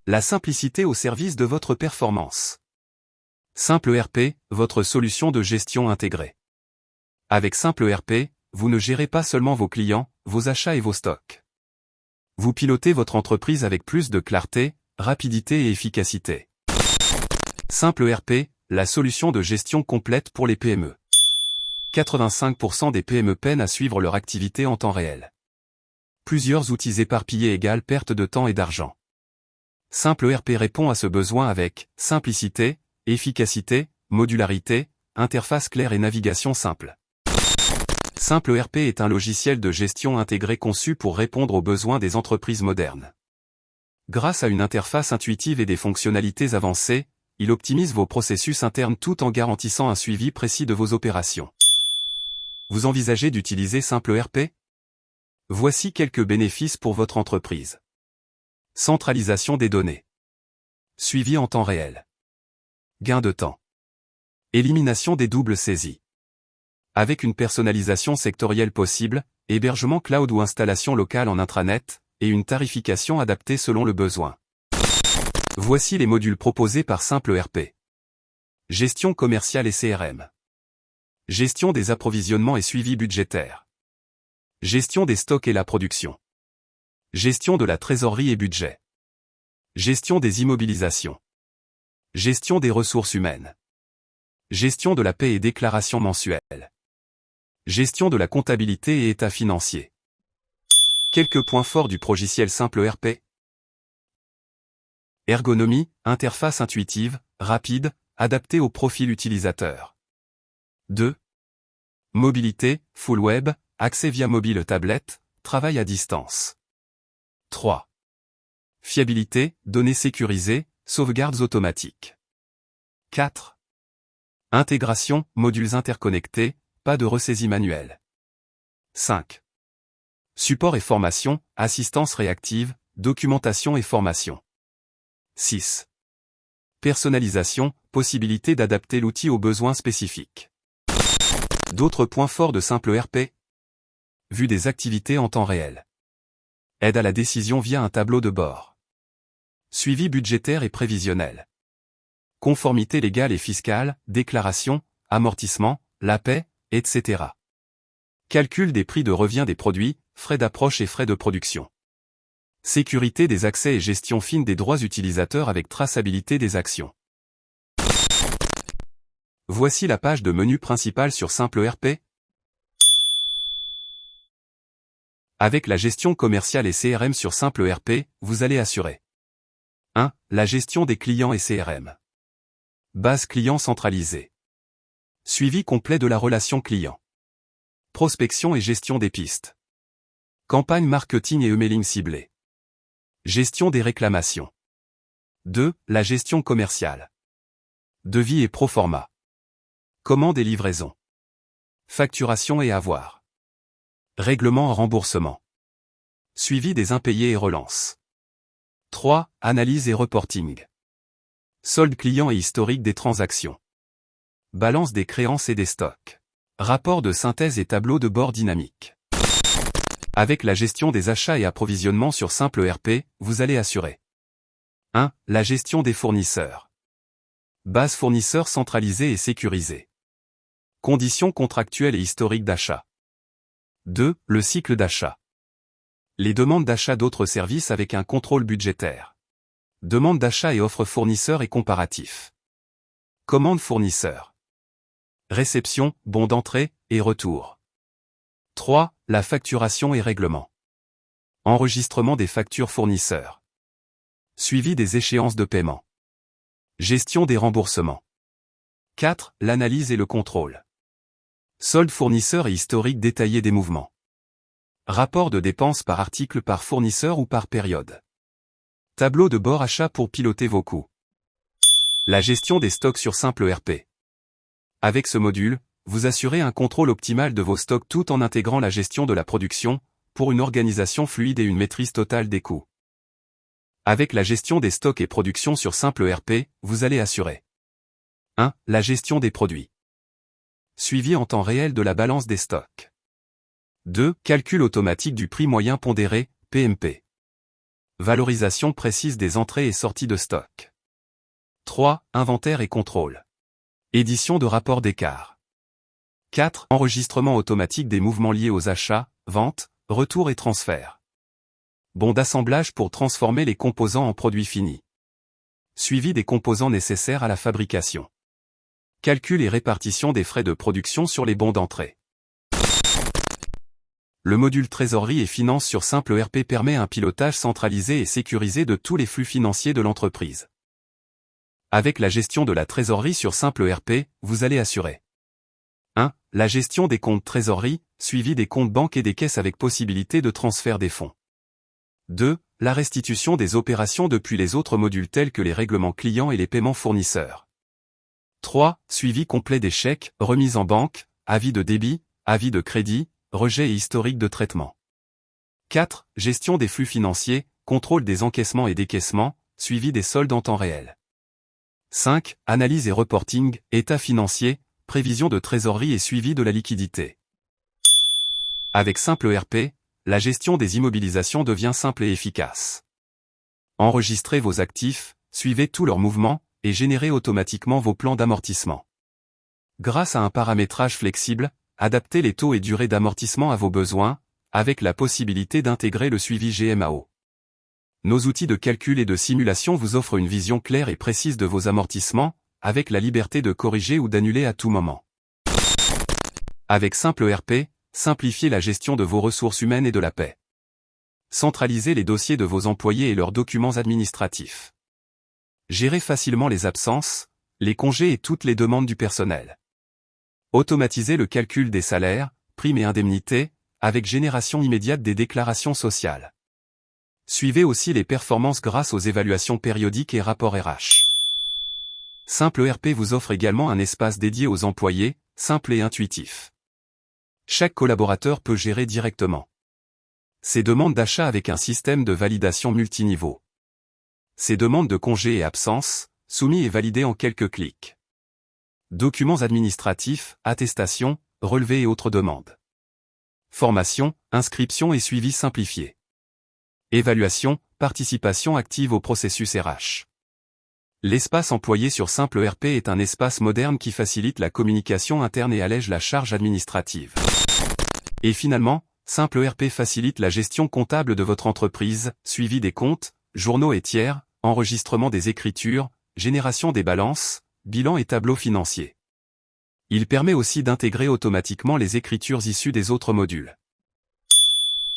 La simplicité au service de votre performance. Simple ERP, votre solution de gestion intégrée. Avec Simple ERP, vous ne gérez pas seulement vos clients, vos achats et vos stocks. Vous pilotez votre entreprise avec plus de clarté, rapidité et efficacité. Simple ERP, la solution de gestion complète pour les PME. 85% des PME peinent à suivre leur activité en temps réel. Plusieurs outils éparpillés égale perte de temps et d'argent. Simple ERP répond à ce besoin avec simplicité, efficacité, modularité, interface claire et navigation simple. Simple ERP est un logiciel de gestion intégré conçu pour répondre aux besoins des entreprises modernes. Grâce à une interface intuitive et des fonctionnalités avancées, il optimise vos processus internes tout en garantissant un suivi précis de vos opérations. Vous envisagez d'utiliser Simple ERP? Voici quelques bénéfices pour votre entreprise. Centralisation des données. Suivi en temps réel. Gain de temps. Élimination des doubles saisies. Avec une personnalisation sectorielle possible, hébergement cloud ou installation locale en intranet, et une tarification adaptée selon le besoin. Voici les modules proposés par Simple ERP. Gestion commerciale et CRM. Gestion des approvisionnements et suivi budgétaire. Gestion des stocks et la production. Gestion de la trésorerie et budget. Gestion des immobilisations. Gestion des ressources humaines. Gestion de la paie et déclaration mensuelle. Gestion de la comptabilité et état financier. Quelques points forts du logiciel Simple ERP. Ergonomie, interface intuitive, rapide, adaptée au profil utilisateur. 2. Mobilité, full web, accès via mobile tablette, travail à distance. 3. Fiabilité, données sécurisées, sauvegardes automatiques. 4. Intégration, modules interconnectés, pas de ressaisie manuelle. 5. Support et formation, assistance réactive, documentation et formation. 6. Personnalisation, possibilité d'adapter l'outil aux besoins spécifiques. D'autres points forts de Simple ERP. Vue des activités en temps réel. Aide à la décision via un tableau de bord. Suivi budgétaire et prévisionnel. Conformité légale et fiscale, déclaration, amortissement, la paie, etc. Calcul des prix de revient des produits, frais d'approche et frais de production. Sécurité des accès et gestion fine des droits utilisateurs avec traçabilité des actions. Voici la page de menu principale sur Simple ERP. Avec la gestion commerciale et CRM sur Simple ERP, vous allez assurer 1. La gestion des clients et CRM. Base client centralisée. Suivi complet de la relation client. Prospection et gestion des pistes. Campagne marketing et emailing ciblé. Gestion des réclamations. 2. La gestion commerciale. Devis et proforma. Commande et livraison. Facturation et avoir. Règlement en remboursement. Suivi des impayés et relance. 3. Analyse et reporting. Solde client et historique des transactions. Balance des créances et des stocks. Rapport de synthèse et tableau de bord dynamique. Avec la gestion des achats et approvisionnements sur Simple ERP, vous allez assurer 1. La gestion des fournisseurs. Base fournisseurs centralisée et sécurisée. Conditions contractuelles et historiques d'achat. 2. Le cycle d'achat. Les demandes d'achat d'autres services avec un contrôle budgétaire. Demande d'achat et offre fournisseur et comparatif. Commande fournisseur. Réception, bon d'entrée, et retour. 3. La facturation et règlement. Enregistrement des factures fournisseurs. Suivi des échéances de paiement. Gestion des remboursements. 4. L'analyse et le contrôle. Solde fournisseur et historique détaillé des mouvements. Rapport de dépenses par article par fournisseur ou par période. Tableau de bord achat pour piloter vos coûts. La gestion des stocks sur Simple ERP. Avec ce module, vous assurez un contrôle optimal de vos stocks tout en intégrant la gestion de la production, pour une organisation fluide et une maîtrise totale des coûts. Avec la gestion des stocks et production sur Simple ERP, vous allez assurer 1. La gestion des produits. Suivi en temps réel de la balance des stocks. 2. Calcul automatique du prix moyen pondéré, PMP. Valorisation précise des entrées et sorties de stock. 3. Inventaire et contrôle. Édition de rapport d'écart. 4. Enregistrement automatique des mouvements liés aux achats, ventes, retours et transferts. Bon d'assemblage pour transformer les composants en produits finis. Suivi des composants nécessaires à la fabrication. Calcul et répartition des frais de production sur les bons d'entrée. Le module trésorerie et finances sur Simple ERP permet un pilotage centralisé et sécurisé de tous les flux financiers de l'entreprise. Avec la gestion de la trésorerie sur Simple ERP, vous allez assurer 1. La gestion des comptes trésorerie, suivi des comptes banques et des caisses avec possibilité de transfert des fonds. 2. La restitution des opérations depuis les autres modules tels que les règlements clients et les paiements fournisseurs. 3. Suivi complet des chèques, remise en banque, avis de débit, avis de crédit, rejet et historique de traitement. 4. Gestion des flux financiers, contrôle des encaissements et décaissements, suivi des soldes en temps réel. 5. Analyse et reporting, état financier, prévision de trésorerie et suivi de la liquidité. Avec Simple ERP, la gestion des immobilisations devient simple et efficace. Enregistrez vos actifs, suivez tous leurs mouvements, et générez automatiquement vos plans d'amortissement. Grâce à un paramétrage flexible, adaptez les taux et durées d'amortissement à vos besoins, avec la possibilité d'intégrer le suivi GMAO. Nos outils de calcul et de simulation vous offrent une vision claire et précise de vos amortissements, avec la liberté de corriger ou d'annuler à tout moment. Avec Simple ERP, simplifiez la gestion de vos ressources humaines et de la paie. Centralisez les dossiers de vos employés et leurs documents administratifs. Gérez facilement les absences, les congés et toutes les demandes du personnel. Automatisez le calcul des salaires, primes et indemnités, avec génération immédiate des déclarations sociales. Suivez aussi les performances grâce aux évaluations périodiques et rapports RH. Simple ERP vous offre également un espace dédié aux employés, simple et intuitif. Chaque collaborateur peut gérer directement ses demandes d'achat avec un système de validation multiniveau. Ses demandes de congés et absences, soumis et validées en quelques clics. Documents administratifs, attestations, relevés et autres demandes. Formation, inscription et suivi simplifié. Évaluation, participation active au processus RH. L'espace employé sur Simple ERP est un espace moderne qui facilite la communication interne et allège la charge administrative. Et finalement, Simple ERP facilite la gestion comptable de votre entreprise, suivi des comptes, journaux et tiers, enregistrement des écritures, génération des balances, bilan et tableaux financiers. Il permet aussi d'intégrer automatiquement les écritures issues des autres modules.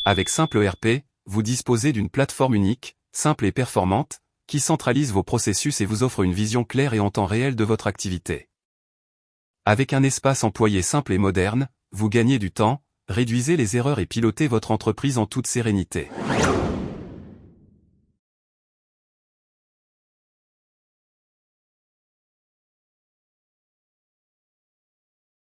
Avec Simple ERP, vous disposez d'une plateforme unique, simple et performante, qui centralise vos processus et vous offre une vision claire et en temps réel de votre activité. Avec un espace employé simple et moderne, vous gagnez du temps, réduisez les erreurs et pilotez votre entreprise en toute sérénité.